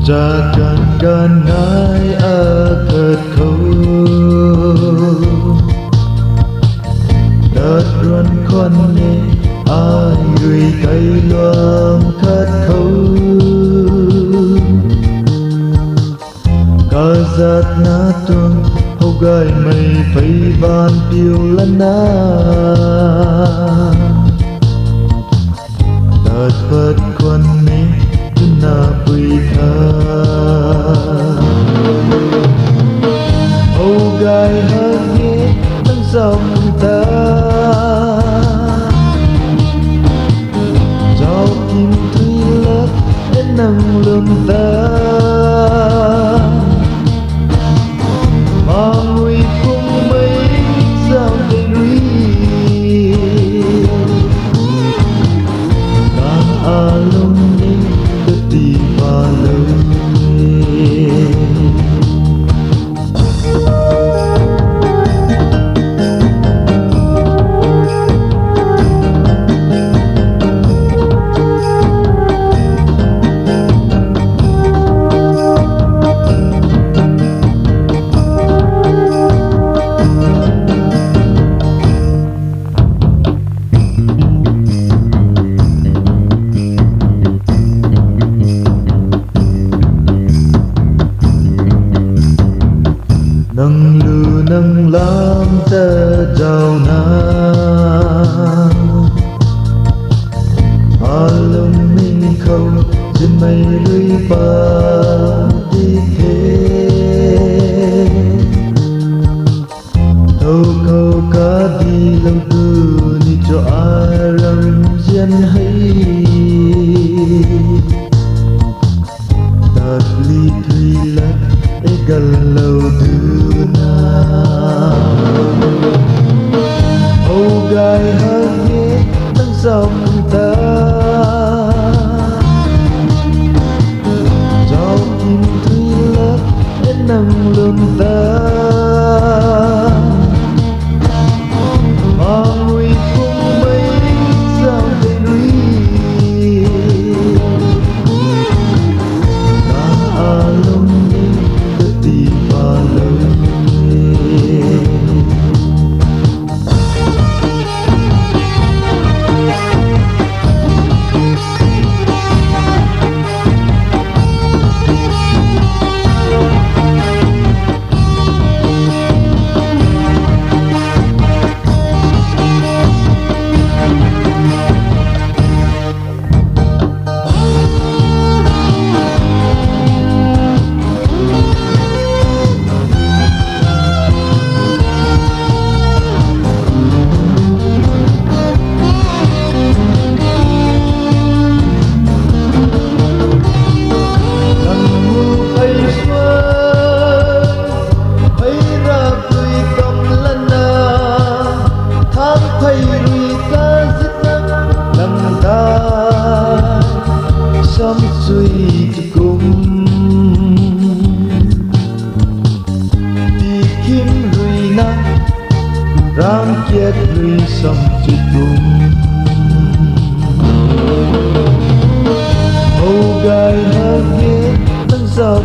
Jangan ganai akat kau Đợt ruân con nê ai rùi cây loang khát khâu Cả giat na tuang hau gai mây phây van piu lan na Đợt phật con nê na bùi tha hầu gai hát nghe nắng dòng ta trao kim thủy lấp đến nắng lương ta mà nguy cùng mấy sao đầy ri càng alung di malam nâng lư nâng lam ta trao na alum minh không trên mây lưới ba đi thế thâu câu cá đi lâu tư đi cho ai răng dân hay đạt ly thủy lắc gần lâu thứ na hầu gai hát nghe nắng dòng ta trao kim thủy lấp đến nắng lương ta mà nguy cùng mấy sao đầy ri đang alung di malam suy cùng đi kim rùi na ram kiệt rùi sông chỉ cùng hầu gai hát nghe nắng dọc